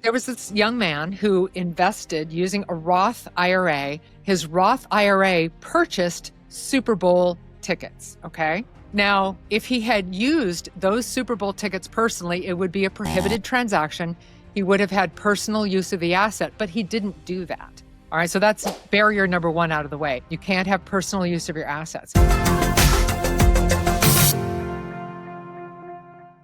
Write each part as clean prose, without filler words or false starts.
There was this young man who invested using a Roth IRA. His Roth IRA purchased Super Bowl tickets, okay? Now, if he had used those Super Bowl tickets personally, it would be a prohibited transaction. He would have had personal use of the asset, but he didn't do that. All right, so that's barrier number one out of the way. You can't have personal use of your assets.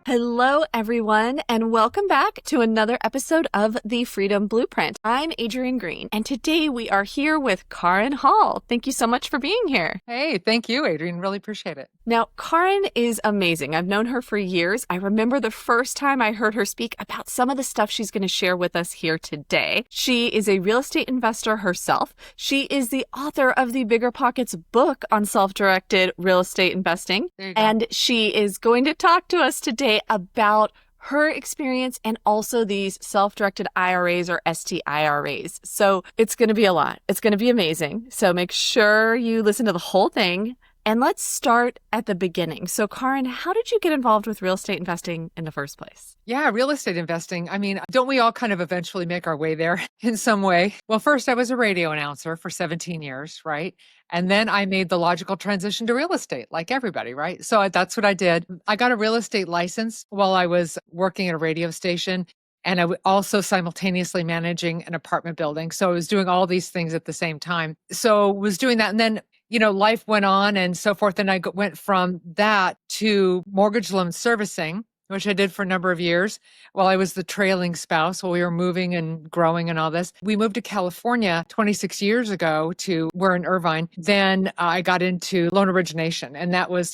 Hello, everyone, and welcome back to another episode of The Freedom Blueprint. I'm Adrienne Green, and today we are here with Kaaren Hall. Thank you so much for being here. Hey, thank you, Adrienne. Really appreciate it. Now, Kaaren is amazing. I've known her for years. I remember the first time I heard her speak about some of the stuff she's going to share with us here today. She is a real estate investor herself. She is the author of the BiggerPockets book on self-directed real estate investing. And she is going to talk to us today about her experience and also these self-directed IRAs or STIRAs. So it's going to be a lot. It's going to be amazing. So make sure you listen to the whole thing. And let's start at the beginning. So Kaaren, how did you get involved with real estate investing in the first place? Yeah, real estate investing. I mean, don't we all kind of eventually make our way there in some way? Well, first, I was a radio announcer for 17 years, right? And then I made the logical transition to real estate, like everybody, right? So that's what I did. I got a real estate license while I was working at a radio station. And I was also simultaneously managing an apartment building. So I was doing all these things at the same time. So was doing that. And then life went on and so forth. And I went from that to mortgage loan servicing, which I did for a number of years while I was the trailing spouse while we were moving and growing and all this. We moved to California 26 years ago we're in Irvine. Then I got into loan origination. And that was,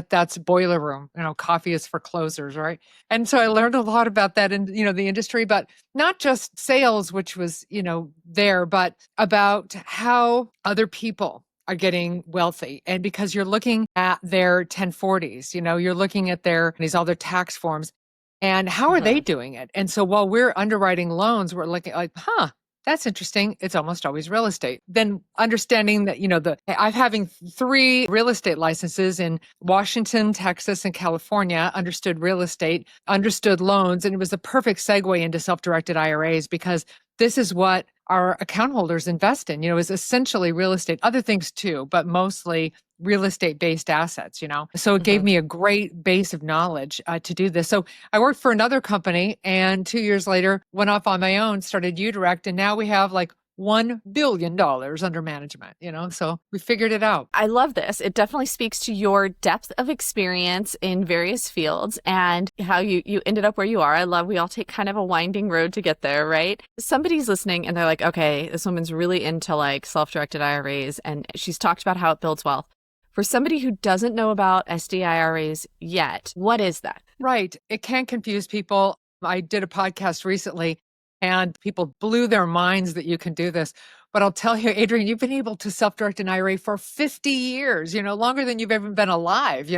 that's boiler room, coffee is for closers, right? And so I learned a lot about that in, the industry, but not just sales, which was, there, but about how other people are getting wealthy. And because you're looking at their 1040s, you're looking at all their tax forms and how are they doing it? And so while we're underwriting loans, we're looking like, that's interesting. It's almost always real estate. Then understanding that, I'm having 3 real estate licenses in Washington, Texas, and California, understood real estate, understood loans. And it was the perfect segue into self-directed IRAs because this is what our account holders invest in, is essentially real estate, other things too, but mostly real estate based assets, So it gave me a great base of knowledge to do this. So I worked for another company and 2 years later went off on my own, started uDirect. And now we have like $1 billion under management, so we figured it out. I love this. It definitely speaks to your depth of experience in various fields and how you ended up where you are. I love we all take kind of a winding road to get there, right? Somebody's listening and they're like, okay, this woman's really into like self-directed IRAs and she's talked about how it builds wealth. For somebody who doesn't know about SDIRAs yet, what is that? Right. It can confuse people. I did a podcast recently and people blew their minds that you can do this. But I'll tell you, Adrienne, you've been able to self-direct an IRA for 50 years, longer than you've ever been alive,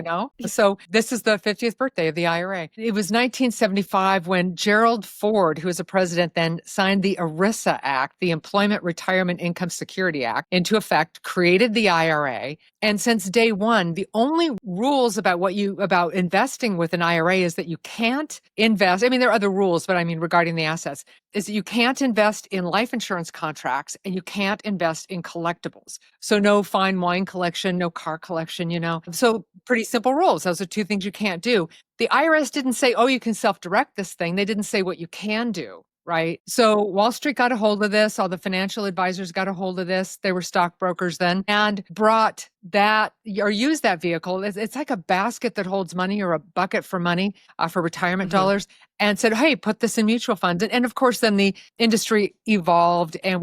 So this is the 50th birthday of the IRA. It was 1975 when Gerald Ford, who was a president then, signed the ERISA Act, the Employment Retirement Income Security Act, into effect, created the IRA. And since day one, the only rules about investing with an IRA is that you can't invest. I mean, there are other rules, but I mean, regarding the assets, is that you can't invest in life insurance contracts and you can't invest in collectibles. So no fine wine collection, no car collection, So pretty simple rules. Those are 2 things you can't do. The IRS didn't say, you can self-direct this thing. They didn't say what you can do. Right. So Wall Street got a hold of this. All the financial advisors got a hold of this. They were stockbrokers then and brought that or used that vehicle. It's like a basket that holds money or a bucket for money for retirement dollars and said, hey, put this in mutual funds. And of course, then the industry evolved and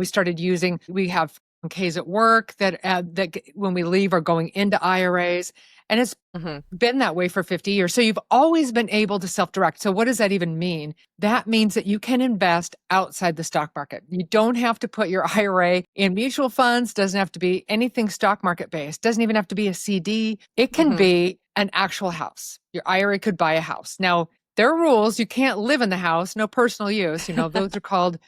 we have Ks at work that when we leave are going into IRAs. And it's been that way for 50 years. So you've always been able to self-direct. So what does that even mean? That means that you can invest outside the stock market. You don't have to put your IRA in mutual funds, doesn't have to be anything stock market based, doesn't even have to be a CD. It can be an actual house. Your IRA could buy a house. Now, there are rules. You can't live in the house, no personal use. Those are called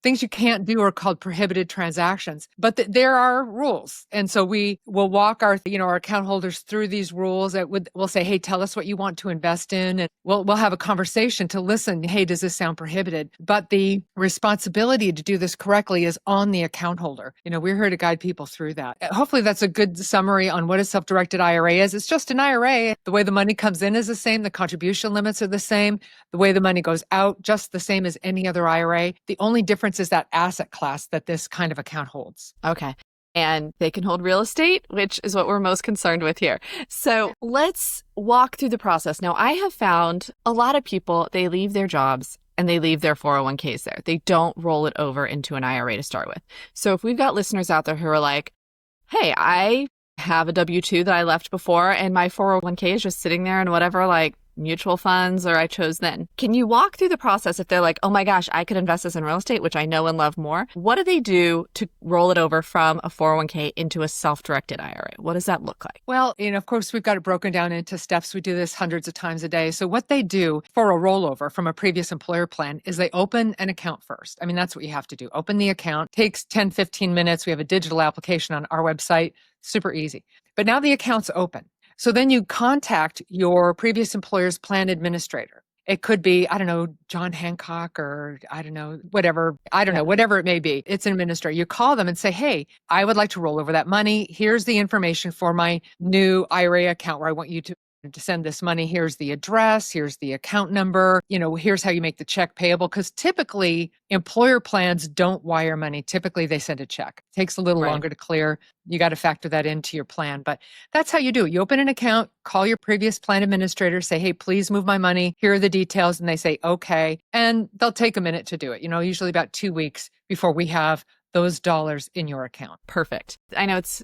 Things you can't do are called prohibited transactions, but there are rules. And so we will walk our account holders through these rules. We'll say, hey, tell us what you want to invest in. And we'll have a conversation to listen. Hey, does this sound prohibited? But the responsibility to do this correctly is on the account holder. We're here to guide people through that. Hopefully that's a good summary on what a self-directed IRA is. It's just an IRA. The way the money comes in is the same. The contribution limits are the same. The way the money goes out, just the same as any other IRA. The only difference is that asset class that this kind of account holds. Okay. And they can hold real estate, which is what we're most concerned with here. So let's walk through the process. Now, I have found a lot of people, they leave their jobs and they leave their 401ks there. They don't roll it over into an IRA to start with. So if we've got listeners out there who are like, hey, I have a W-2 that I left before and my 401k is just sitting there in whatever, like mutual funds or I chose then. Can you walk through the process if they're like, oh my gosh, I could invest this in real estate, which I know and love more. What do they do to roll it over from a 401k into a self-directed IRA? What does that look like? Well, of course, we've got it broken down into steps. We do this hundreds of times a day. So what they do for a rollover from a previous employer plan is they open an account first. I mean, that's what you have to do. Open the account. Takes 10, 15 minutes. We have a digital application on our website. Super easy. But now the account's open. So then you contact your previous employer's plan administrator. It could be, I don't know, John Hancock or I don't know, whatever it may be. It's an administrator. You call them and say, hey, I would like to roll over that money. Here's the information for my new IRA account where I want you to send this money. Here's the address. Here's the account number. Here's how you make the check payable. Because typically employer plans don't wire money. Typically they send a check. It takes a little longer to clear. You got to factor that into your plan. But that's how you do it. You open an account, call your previous plan administrator, say, hey, please move my money. Here are the details. And they say, okay. And they'll take a minute to do it. Usually about 2 weeks before we have those dollars in your account. Perfect. I know it's,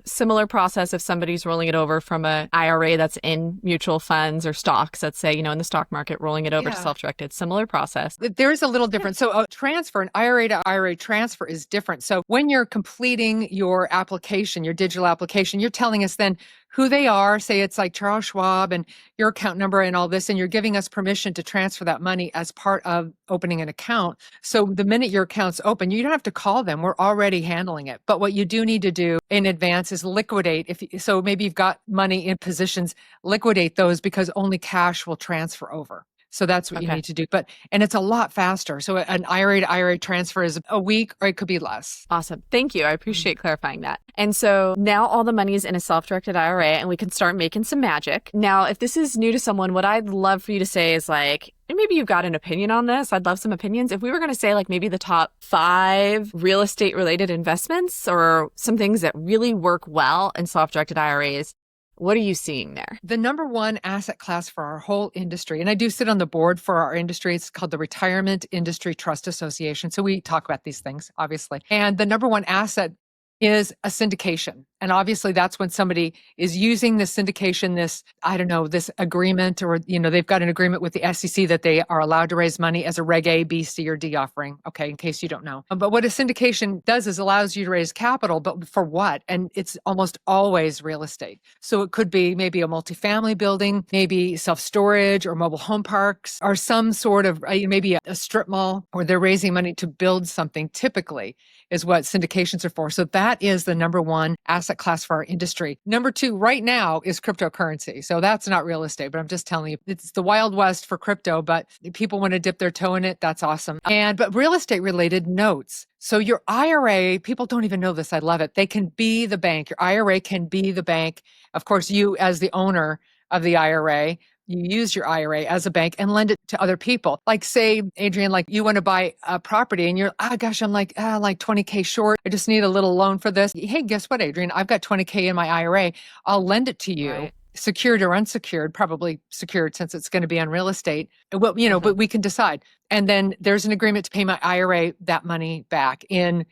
similar process if somebody's rolling it over from an IRA that's in mutual funds or stocks, let's say, in the stock market, rolling it over to self-directed, similar process. There is a little difference. So a transfer, an IRA to IRA transfer is different. So when you're completing your application, your digital application, you're telling us then who they are, say it's like Charles Schwab and your account number and all this, and you're giving us permission to transfer that money as part of opening an account. So the minute your account's open, you don't have to call them. We're already handling it. But what you do need to do in advance is liquidate. So maybe you've got money in positions, liquidate those because only cash will transfer over. So that's what you need to do. And it's a lot faster. So an IRA to IRA transfer is a week or it could be less. Awesome. Thank you. I appreciate clarifying that. And so now all the money is in a self-directed IRA and we can start making some magic. Now, if this is new to someone, what I'd love for you to say is like, and maybe you've got an opinion on this. I'd love some opinions. If we were going to say like maybe the top 5 real estate related investments or some things that really work well in self-directed IRAs, what are you seeing there? The number one asset class for our whole industry, and I do sit on the board for our industry, it's called the Retirement Industry Trust Association. So we talk about these things, obviously. And the number one asset is a syndication. And obviously that's when somebody is using this syndication, this agreement, or, they've got an agreement with the SEC that they are allowed to raise money as a Reg A, B, C, or D offering. Okay, in case you don't know. But what a syndication does is allows you to raise capital, but for what? And it's almost always real estate. So it could be maybe a multifamily building, maybe self-storage or mobile home parks, or some sort of, maybe a strip mall, where they're raising money to build something typically is what syndications are for. So that is the number one asset class for our industry. Number 2 right now is cryptocurrency. So that's not real estate, but I'm just telling you, it's the Wild West for crypto, but if people want to dip their toe in it, that's awesome. But real estate related notes. So your IRA, people don't even know this. I love it. They can be the bank. Your IRA can be the bank. Of course, you as the owner of the IRA, you use your IRA as a bank and lend it to other people. Like say, Adrienne, like you want to buy a property and you're, I'm like 20K short. I just need a little loan for this. Hey, guess what, Adrienne? I've got 20K in my IRA. I'll lend it to you. Right. Secured or unsecured, probably secured since it's going to be on real estate. Well, but we can decide. And then there's an agreement to pay my IRA that money back in,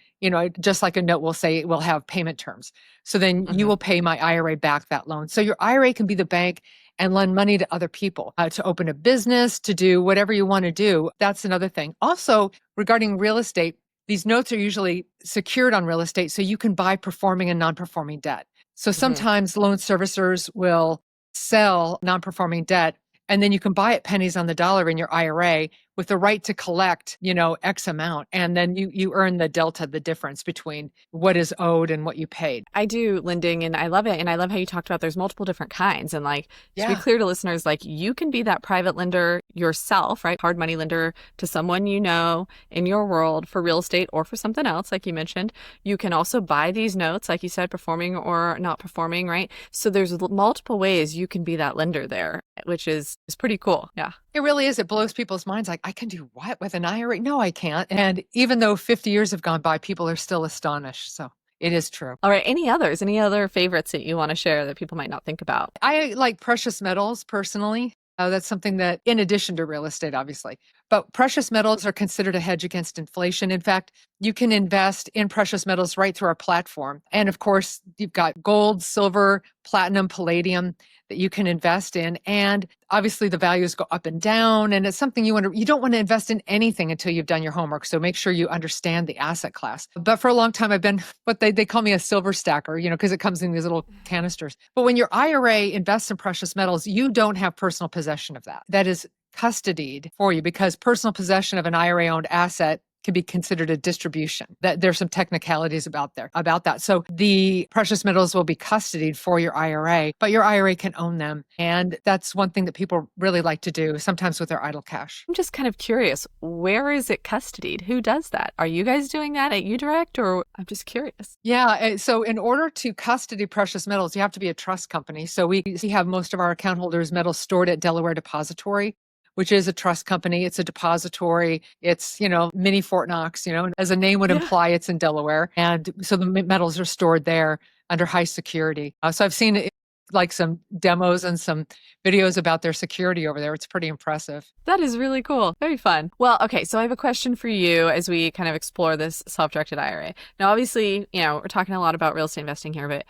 just like a note will say, it will have payment terms. So then you will pay my IRA back that loan. So your IRA can be the bank and lend money to other people to open a business, to do whatever you want to do. That's another thing. Also, regarding real estate, these notes are usually secured on real estate, so you can buy performing and non-performing debt. So sometimes loan servicers will sell non-performing debt, and then you can buy it pennies on the dollar in your IRA with the right to collect, X amount. And then you earn the delta, the difference between what is owed and what you paid. I do lending and I love it. And I love how you talked about there's multiple different kinds. And like, to be Yeah. clear to listeners, like you can be that private lender yourself, right? Hard money lender to someone you know in your world for real estate or for something else, like you mentioned. You can also buy these notes, like you said, performing or not performing, right? So there's multiple ways you can be that lender there, which is pretty cool. Yeah. It really is. It blows people's minds. Like, I can do what with an IRA? No, I can't. And even though 50 years have gone by, people are still astonished. So it is true. All right. Any others? Any other favorites that you want to share that people might not think about? I like precious metals personally. That's something that, in addition to real estate, obviously, but precious metals are considered a hedge against inflation. In fact, you can invest in precious metals right through our platform. And of course, you've got gold, silver, platinum, palladium that you can invest in. And obviously the values go up and down. And it's something you don't want to invest in anything until you've done your homework. So make sure you understand the asset class. But for a long time, I've been what they call me a silver stacker, because it comes in these little canisters. But when your IRA invests in precious metals, you don't have personal possession of that. That is custodied for you, because personal possession of an IRA owned asset can be considered a distribution. That there's some technicalities about that. So the precious metals will be custodied for your IRA, but your IRA can own them. And that's one thing that people really like to do, sometimes with their idle cash. I'm just kind of curious, where is it custodied? Who does that? Are you guys doing that at uDirect, or I'm just curious? Yeah. So in order to custody precious metals, you have to be a trust company. So we have most of our account holders' metals stored at Delaware Depository, which is a trust company. It's a depository. It's, mini Fort Knox, as the name would imply, it's in Delaware. And so the metals are stored there under high security. So I've seen like some demos and some videos about their security over there. It's pretty impressive. That is really cool. Very fun. Well, okay. So I have a question for you as we kind of explore this self-directed IRA. Now, obviously, we're talking a lot about real estate investing here, but,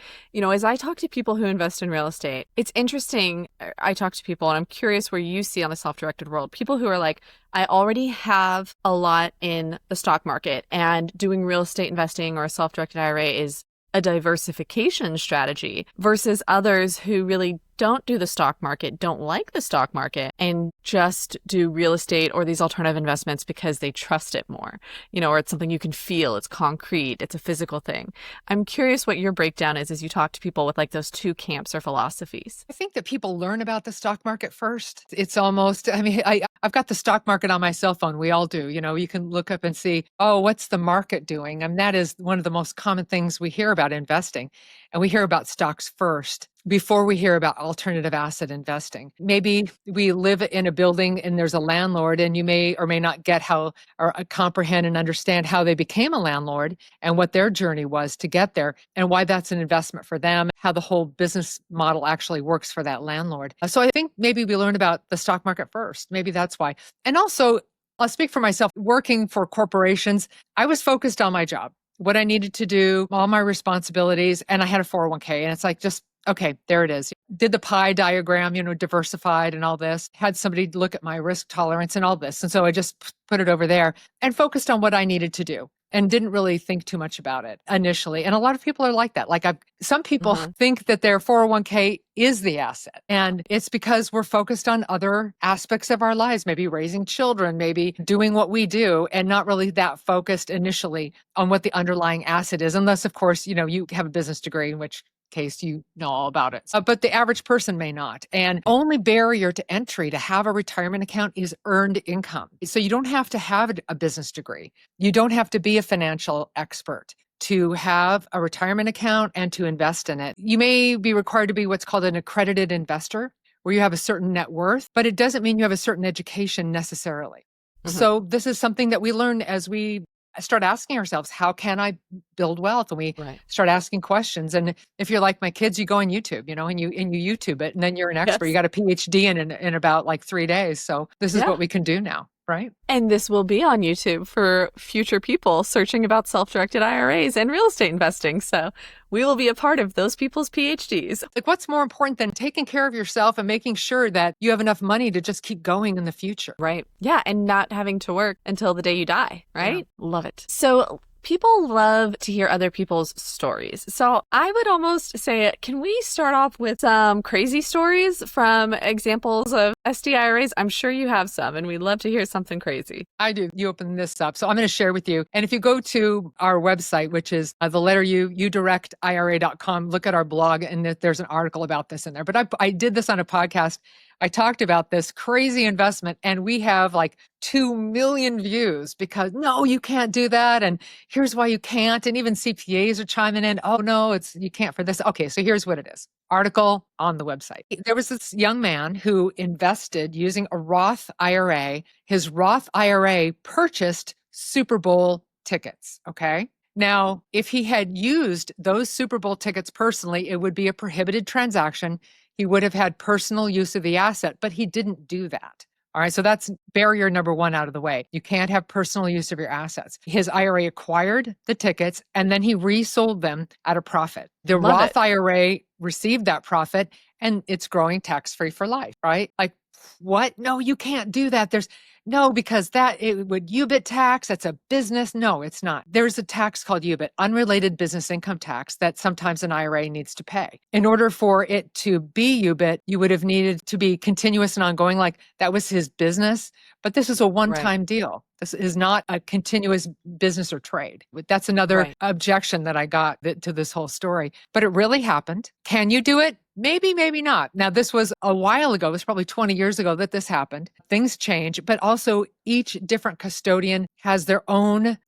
as I talk to people who invest in real estate, it's interesting. I talk to people and I'm curious where you see on the self-directed world, people who are like, I already have a lot in the stock market, and doing real estate investing or a self-directed IRA is a diversification strategy, versus others who really don't do the stock market, don't like the stock market, and just do real estate or these alternative investments because they trust it more, or it's something you can feel, it's concrete, it's a physical thing. I'm curious what your breakdown is as you talk to people with like those two camps or philosophies. I think that people learn about the stock market first. It's almost, I've got the stock market on my cell phone. We all do. You can look up and see, oh, what's the market doing? And that is one of the most common things we hear about investing. And we hear about stocks first before we hear about alternative asset investing. Maybe we live in a building and there's a landlord, and you may or may not get how or comprehend and understand how they became a landlord and what their journey was to get there and why that's an investment for them, how the whole business model actually works for that landlord. So I think maybe we learn about the stock market first. Maybe that's why. And also, I'll speak for myself. Working for corporations, I was focused on my job, what I needed to do, all my responsibilities, and I had a 401k. And it's like, just, okay, there it is. Did the pie diagram, diversified and all this, had somebody look at my risk tolerance and all this. And so I just put it over there and focused on what I needed to do and didn't really think too much about it initially. And a lot of people are like that. Like some people think that their 401k is the asset. And it's because we're focused on other aspects of our lives, maybe raising children, maybe doing what we do, and not really that focused initially on what the underlying asset is. Unless, of course, you have a business degree, in which case you know all about it. But the average person may not. And only barrier to entry to have a retirement account is earned income. So you don't have to have a business degree. You don't have to be a financial expert to have a retirement account and to invest in it. You may be required to be what's called an accredited investor, where you have a certain net worth, but it doesn't mean you have a certain education necessarily. So this is something that we learn as we start asking ourselves, how can I build wealth? And we start asking questions. And if you're like my kids, you go on YouTube, and you YouTube it, and then you're an expert. You got a PhD in about like 3 days. So this is what we can do now. Right. And this will be on YouTube for future people searching about self-directed IRAs and real estate investing. So we will be a part of those people's PhDs. Like, what's more important than taking care of yourself and making sure that you have enough money to just keep going in the future? Right. Yeah. And not having to work until the day you die. Right. Yeah. Love it. So People love to hear other people's stories. So I would almost say, can we start off with some crazy stories from examples of SDIRAs? I'm sure you have some, and we'd love to hear something crazy. I do. You open this up. So I'm going to share with you. And if you go to our website, which is the letter U, uDirectIRA.com, look at our blog, and there's an article about this in there. But I did this on a podcast. I talked about this crazy investment, and we have like 2 million views because no, you can't do that. And here's why you can't. And even CPAs are chiming in. Oh, no, you can't for this. Okay, so here's what it is. Article on the website. There was this young man who invested using a Roth IRA. His Roth IRA purchased Super Bowl tickets. Okay. Now, if he had used those Super Bowl tickets personally, it would be a prohibited transaction. He would have had personal use of the asset, but he didn't do that. All right. So that's barrier number one out of the way. You can't have personal use of your assets. His IRA acquired the tickets and then he resold them at a profit. The Roth IRA received that profit and it's growing tax-free for life, right? Like, what? No, you can't do that. Because it would UBIT tax. That's a business. No, it's not. There's a tax called UBIT, unrelated business income tax, that sometimes an IRA needs to pay. In order for it to be UBIT, you would have needed to be continuous and ongoing, like that was his business. But this is a one-time deal. This is not a continuous business or trade. That's another objection that I got to this whole story. But it really happened. Can you do it? Maybe, maybe not. Now, this was a while ago. It was probably 20 years ago that this happened. Things change, but also each different custodian has their own,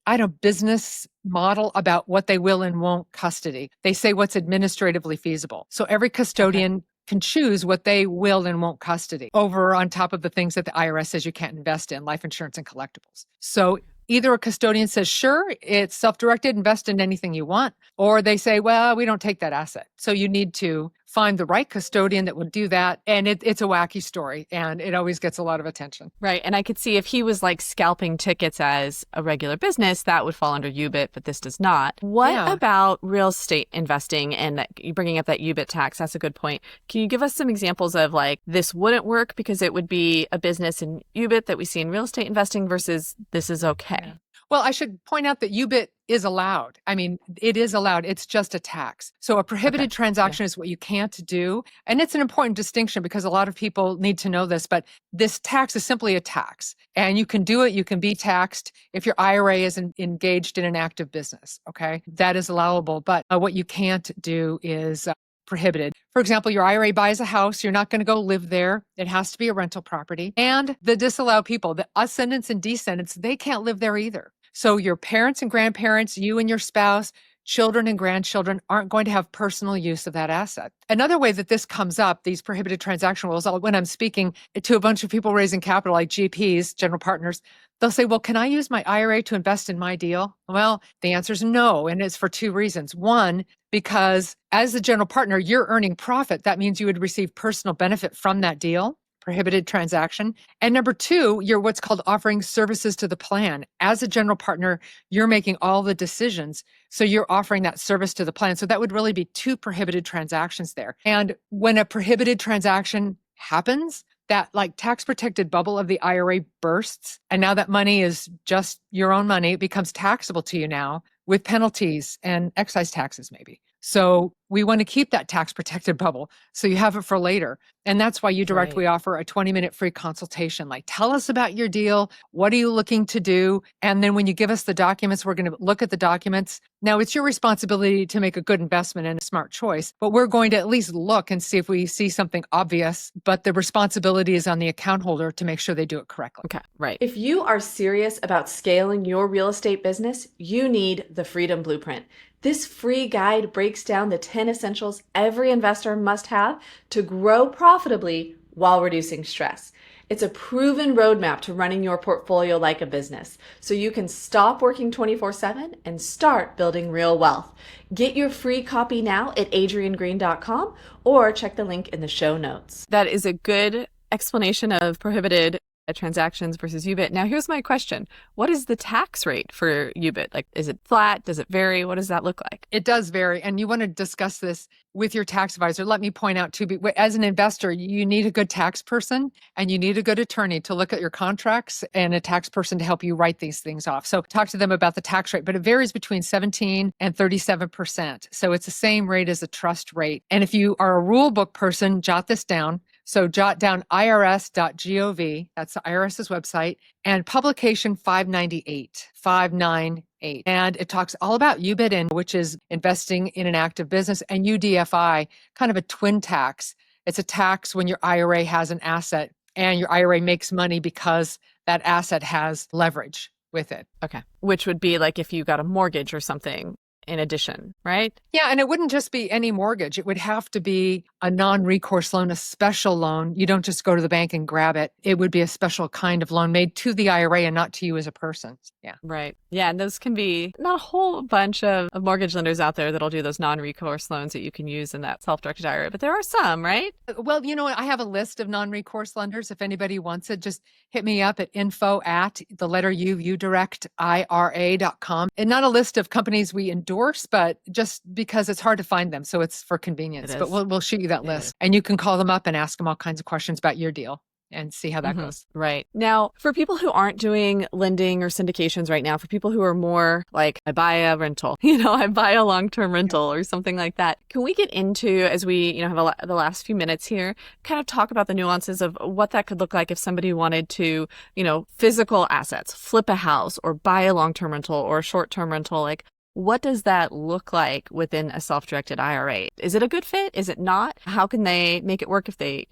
business model about what they will and won't custody. They say what's administratively feasible. So every custodian can choose what they will and won't custody over on top of the things that the IRS says you can't invest in, life insurance and collectibles. So either a custodian says, sure, it's self-directed, invest in anything you want, or they say, well, we don't take that asset. So you need to find the right custodian that would do that. And it's a wacky story and it always gets a lot of attention. Right. And I could see if he was like scalping tickets as a regular business, that would fall under UBIT, but this does not. What about real estate investing and you bringing up that UBIT tax? That's a good point. Can you give us some examples of like, this wouldn't work because it would be a business in UBIT that we see in real estate investing versus this is okay? Yeah. Well, I should point out that UBIT is allowed. It is allowed. It's just a tax. So a prohibited transaction is what you can't do. And it's an important distinction because a lot of people need to know this, but this tax is simply a tax. And you can do it. You can be taxed if your IRA is engaged in an active business. Okay. That is allowable. But what you can't do is prohibited. For example, your IRA buys a house. You're not going to go live there. It has to be a rental property. And the disallowed people, the ascendants and descendants, they can't live there either. So your parents and grandparents, you and your spouse, children and grandchildren aren't going to have personal use of that asset. Another way that this comes up, these prohibited transaction rules, when I'm speaking to a bunch of people raising capital like GPs, general partners, they'll say, well, can I use my IRA to invest in my deal? Well, the answer is no. And it's for two reasons. One, because as a general partner, you're earning profit. That means you would receive personal benefit from that deal. Prohibited transaction. And number two, you're what's called offering services to the plan. As a general partner, you're making all the decisions. So you're offering that service to the plan. So that would really be two prohibited transactions there. And when a prohibited transaction happens, that like tax protected bubble of the IRA bursts. And now that money is just your own money. It becomes taxable to you now with penalties and excise taxes maybe. So we want to keep that tax protected bubble so you have it for later. And that's why uDirect, we offer a 20-minute free consultation. Like, tell us about your deal. What are you looking to do? And then when you give us the documents, we're going to look at the documents. Now, it's your responsibility to make a good investment and a smart choice, but we're going to at least look and see if we see something obvious, but the responsibility is on the account holder to make sure they do it correctly. Okay, right. If you are serious about scaling your real estate business, you need the Freedom Blueprint. This free guide breaks down the 10 essentials every investor must have to grow profitably while reducing stress. It's a proven roadmap to running your portfolio like a business, so you can stop working 24/7 and start building real wealth. Get your free copy now at adriennegreen.com or check the link in the show notes. That is a good explanation of prohibited transactions versus UBIT. Now, here's my question. What is the tax rate for UBIT? Like, is it flat? Does it vary? What does that look like? It does vary. And you want to discuss this with your tax advisor. Let me point out too, as an investor, you need a good tax person and you need a good attorney to look at your contracts and a tax person to help you write these things off. So talk to them about the tax rate, but it varies between 17 and 37%. So it's the same rate as a trust rate. And if you are a rule book person, jot this down. So jot down irs.gov, that's the IRS's website, and publication 598. And it talks all about UBIT, which is investing in an active business, and UDFI, kind of a twin tax. It's a tax when your IRA has an asset and your IRA makes money because that asset has leverage with it. Okay. Which would be like if you got a mortgage or something in addition, right? Yeah, and it wouldn't just be any mortgage. It would have to be a non-recourse loan, a special loan. You don't just go to the bank and grab it. It would be a special kind of loan made to the IRA and not to you as a person. Yeah. Right. Yeah, and those can be not a whole bunch of mortgage lenders out there that'll do those non-recourse loans that you can use in that self-directed IRA, but there are some, right? Well, you know what? I have a list of non-recourse lenders. If anybody wants it, just hit me up at info@uDirectIRA.com. And not a list of companies we endorse, but just because it's hard to find them. So it's for convenience. But we'll shoot you that list. And you can call them up and ask them all kinds of questions about your deal and see how that goes. Right. Now, for people who aren't doing lending or syndications right now, for people who are more like, I buy a rental, I buy a long-term rental or something like that, can we get into, as we, have the last few minutes here, kind of talk about the nuances of what that could look like if somebody wanted to, physical assets, flip a house or buy a long-term rental or a short-term rental? Like, what does that look like within a self-directed IRA? Is it a good fit? Is it not? How can they make it work if they,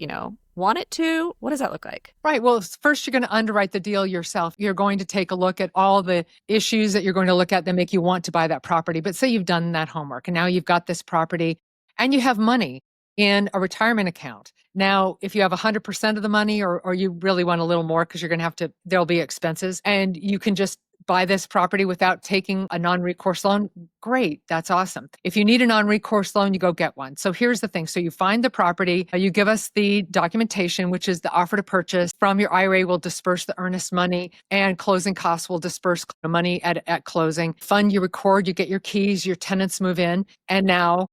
want it to? What does that look like? Right. Well, first you're going to underwrite the deal yourself. You're going to take a look at all the issues that you're going to look at that make you want to buy that property. But say you've done that homework and now you've got this property and you have money in a retirement account. Now, if you have 100% of the money or you really want a little more because you're going to have to, there'll be expenses and you can just buy this property without taking a non-recourse loan, great, that's awesome. If you need a non-recourse loan, you go get one. So here's the thing. So you find the property, you give us the documentation, which is the offer to purchase. From your IRA will disperse the earnest money and closing costs will disperse the money at closing. Fund you record, you get your keys, your tenants move in, and now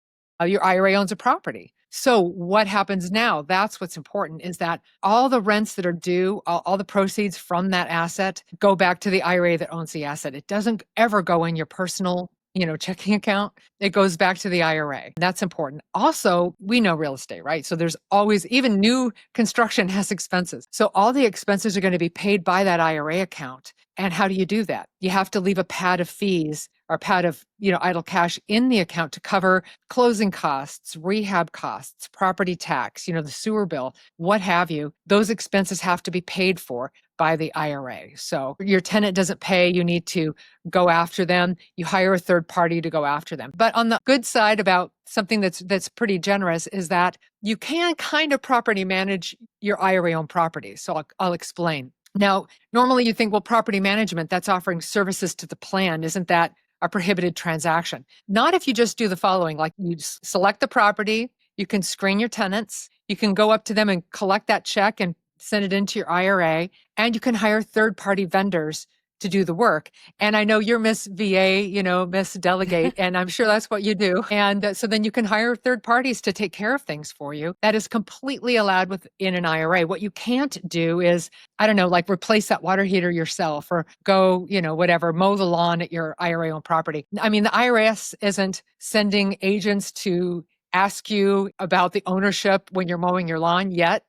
your IRA owns a property. So what happens now? That's what's important, is that all the rents that are due, all the proceeds from that asset go back to the IRA that owns the asset. It doesn't ever go in your personal, checking account. It goes back to the IRA. That's important. Also, we know real estate, right? So there's always, even new construction has expenses. So all the expenses are going to be paid by that IRA account. And how do you do that? You have to leave a pad of fees or a pad of, idle cash in the account to cover closing costs, rehab costs, property tax, the sewer bill, what have you. Those expenses have to be paid for by the IRA. So your tenant doesn't pay, you need to go after them. You hire a third party to go after them. But on the good side about something that's pretty generous is that you can kind of property manage your IRA-owned properties. So I'll explain. Now, normally you think, well, property management, that's offering services to the plan. Isn't that a prohibited transaction? Not if you just do the following, like you select the property, you can screen your tenants, you can go up to them and collect that check and send it into your IRA, and you can hire third-party vendors to do the work. And I know you're Miss VA, Miss Delegate, and I'm sure that's what you do. And so then you can hire third parties to take care of things for you. That is completely allowed within an IRA. What you can't do is, I don't know, like replace that water heater yourself or go, whatever, mow the lawn at your IRA-owned property. I mean, the IRS isn't sending agents to ask you about the ownership when you're mowing your lawn yet,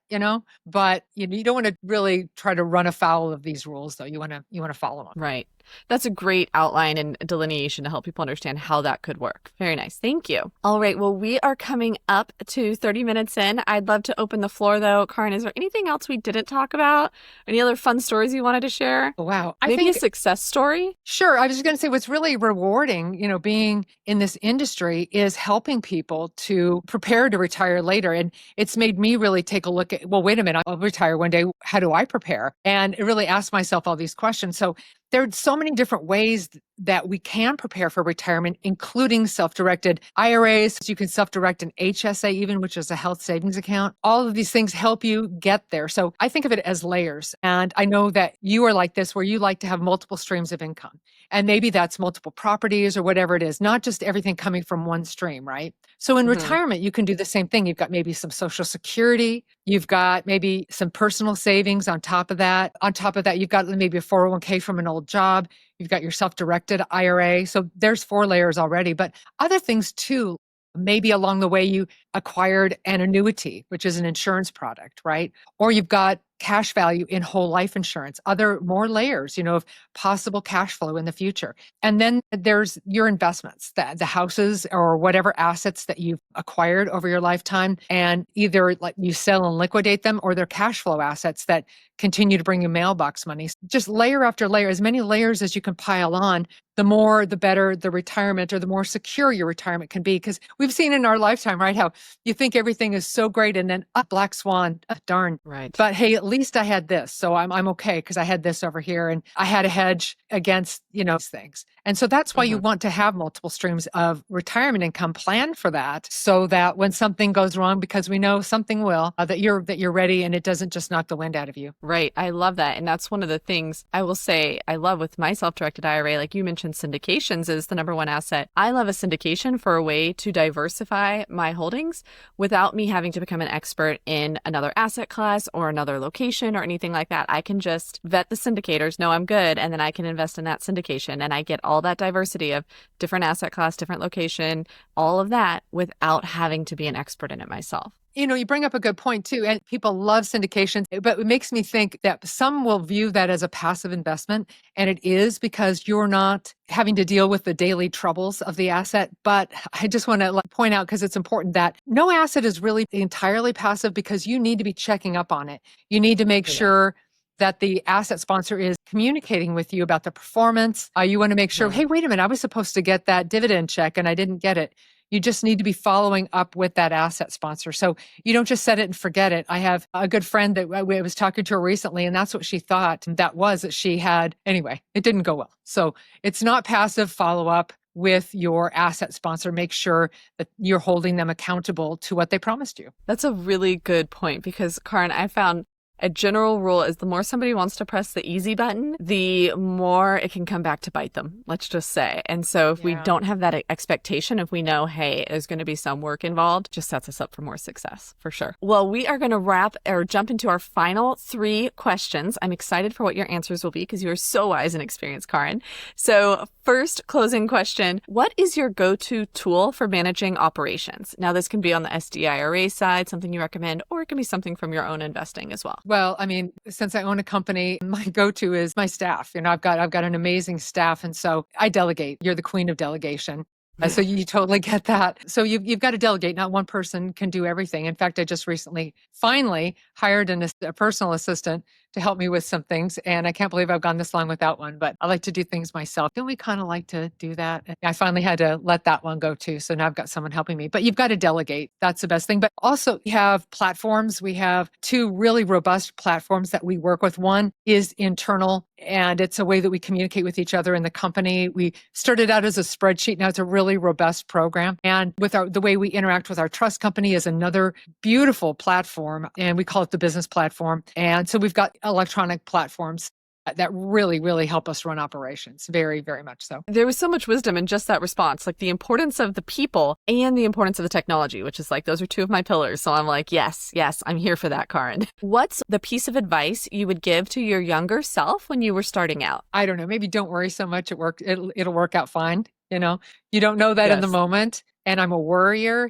but you don't want to really try to run afoul of these rules, though. You want to follow them. Right. That's a great outline and delineation to help people understand how that could work. Very nice. Thank you. All right. Well, we are coming up to 30 minutes in. I'd love to open the floor, though. Kaaren, is there anything else we didn't talk about? Any other fun stories you wanted to share? Wow. Maybe a success story? Sure. I was just going to say what's really rewarding, being in this industry is helping people to prepare to retire later. And it's made me really take a look at, well, wait a minute, I'll retire one day. How do I prepare? And it really asked myself all these questions. So There are so many different ways that we can prepare for retirement, including self-directed IRAs. You can self-direct an HSA even, which is a health savings account. All of these things help you get there. So I think of it as layers. And I know that you are like this, where you like to have multiple streams of income. And maybe that's multiple properties or whatever it is, not just everything coming from one stream, right? So in retirement, you can do the same thing. You've got maybe some Social Security. You've got maybe some personal savings on top of that. On top of that, you've got maybe a 401k from an old job. You've got your self-directed IRA. So there's 4 layers already, but other things too. Maybe along the way you acquired an annuity, which is an insurance product, right? Or you've got cash value in whole life insurance, other more layers, of possible cash flow in the future. And then there's your investments, the houses or whatever assets that you've acquired over your lifetime, and either like you sell and liquidate them, or they're cash flow assets that continue to bring you mailbox money. Just layer after layer, as many layers as you can pile on, the more, the better the retirement, or the more secure your retirement can be. Because we've seen in our lifetime, right, how you think everything is so great, and then black swan, darn. Right. But hey, at least I had this, so I'm okay because I had this over here, and I had a hedge against things. And so that's why you want to have multiple streams of retirement income planned for that, so that when something goes wrong, because we know something will, that you're ready, and it doesn't just knock the wind out of you. Right. I love that. And that's one of the things I will say I love with my self-directed IRA. Like you mentioned, syndications is the number one asset. I love a syndication for a way to diversify my holdings without me having to become an expert in another asset class or another location or anything like that. I can just vet the syndicators, know I'm good, and then I can invest in that syndication. And I get all that diversity of different asset class, different location, all of that without having to be an expert in it myself. You bring up a good point too, and people love syndications, but it makes me think that some will view that as a passive investment, and it is, because you're not having to deal with the daily troubles of the asset. But I just want to point out, because it's important, that no asset is really entirely passive, because you need to be checking up on it. You need to make sure that the asset sponsor is communicating with you about the performance. You want to make sure, hey, wait a minute, I was supposed to get that dividend check and I didn't get it. You just need to be following up with that asset sponsor. So you don't just set it and forget it. I have a good friend that I was talking to her recently, and that's what she thought that she had. Anyway, it didn't go well. So it's not passive. Follow up with your asset sponsor. Make sure that you're holding them accountable to what they promised you. That's a really good point, because Kaaren, I found a general rule is the more somebody wants to press the easy button, the more it can come back to bite them, let's just say. And so if we don't have that expectation, if we know, hey, there's going to be some work involved, just sets us up for more success, for sure. Well, we are going to wrap or jump into our final 3 questions. I'm excited for what your answers will be, because you are so wise and experienced, Kaaren. So first closing question, what is your go-to tool for managing operations? Now, this can be on the SDIRA side, something you recommend, or it can be something from your own investing as well. Well, I mean, since I own a company, my go-to is my staff. I've got an amazing staff, and so I delegate. You're the queen of delegation. So you totally get that. So you've got to delegate. Not one person can do everything. In fact, I just recently finally hired a personal assistant to help me with some things. And I can't believe I've gone this long without one, but I like to do things myself. Don't we kind of like to do that? And I finally had to let that one go too. So now I've got someone helping me, but you've got to delegate. That's the best thing. But also we have platforms. We have 2 really robust platforms that we work with. One is internal, and it's a way that we communicate with each other in the company. We started out as a spreadsheet. Now it's a really robust program. And with the way we interact with our trust company is another beautiful platform, and we call it the business platform. And so we've got electronic platforms that really, really help us run operations. Very, very much so. There was so much wisdom in just that response, like the importance of the people and the importance of the technology, which is like, those are 2 of my pillars. So I'm like, yes, I'm here for that, Kaaren. What's the piece of advice you would give to your younger self when you were starting out? I don't know. Maybe don't worry so much. It'll work out fine. You don't know that in the moment. And I'm a worrier,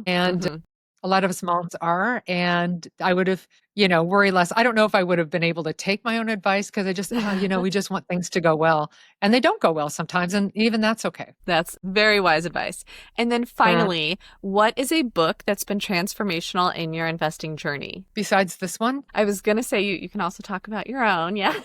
and a lot of us moms are, and I would have, worry less. I don't know if I would have been able to take my own advice, because I just, we just want things to go well, and they don't go well sometimes. And even that's okay. That's very wise advice. And then finally, what is a book that's been transformational in your investing journey? Besides this one? I was going to say you can also talk about your own. Yeah.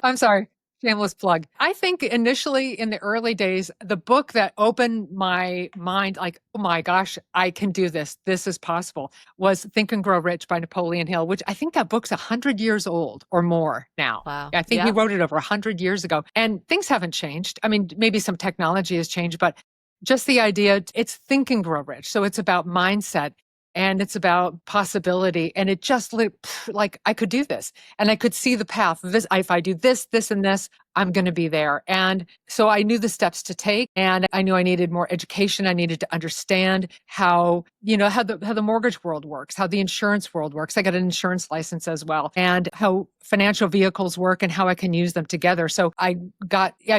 I'm sorry. Shameless plug. I think initially in the early days, the book that opened my mind, like, oh my gosh, I can do this. This is possible, was Think and Grow Rich by Napoleon Hill, which I think that book's 100 years old or more now. Wow. I think he wrote it over 100 years ago. And things haven't changed. I mean, maybe some technology has changed, but just the idea, it's Think and Grow Rich. So it's about mindset. And it's about possibility. And it just like I could do this and I could see the path. This, if I do this, this, and this, I'm going to be there. And so I knew the steps to take, and I knew I needed more education. I needed to understand how the mortgage world works, how the insurance world works. I got an insurance license as well, and how financial vehicles work and how I can use them together. So I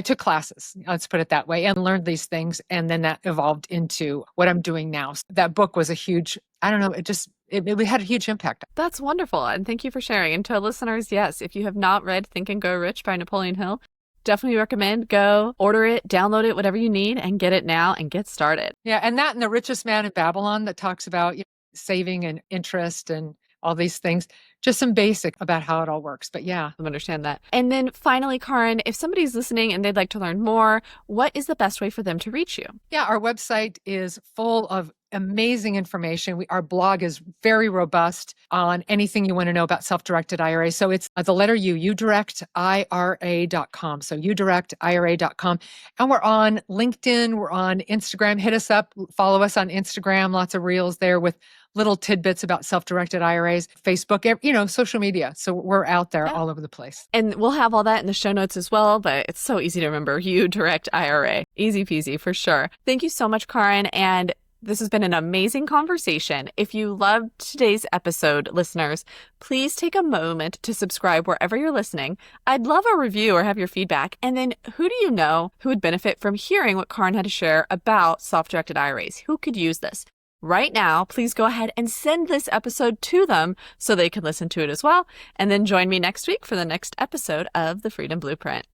took classes, let's put it that way, and learned these things. And then that evolved into what I'm doing now. So that book was a huge, I don't know, it had a huge impact. That's wonderful. And thank you for sharing. And to listeners, yes, if you have not read Think and Go Rich by Napoleon Hill, definitely recommend go order it, download it, whatever you need, and get it now and get started. Yeah. And that and The Richest Man in Babylon that talks about saving and interest and all these things, just some basic about how it all works. But yeah. I understand that. And then finally, Kaaren, if somebody's listening and they'd like to learn more, what is the best way for them to reach you? Yeah, our website is full of amazing information. Our blog is very robust on anything you want to know about self-directed IRA. So it's the letter U, uDirectIRA.com. So uDirectIRA.com. And we're on LinkedIn, we're on Instagram. Hit us up, follow us on Instagram, lots of reels there with little tidbits about self-directed IRAs, Facebook, social media. So we're out there all over the place. And we'll have all that in the show notes as well, but it's so easy to remember. uDirect IRA. Easy peasy for sure. Thank you so much, Kaaren. And this has been an amazing conversation. If you loved today's episode, listeners, please take a moment to subscribe wherever you're listening. I'd love a review or have your feedback. And then who do you know who would benefit from hearing what Kaaren had to share about self-directed IRAs? Who could use this? Right now, please go ahead and send this episode to them so they can listen to it as well. And then join me next week for the next episode of The Freedom Blueprint.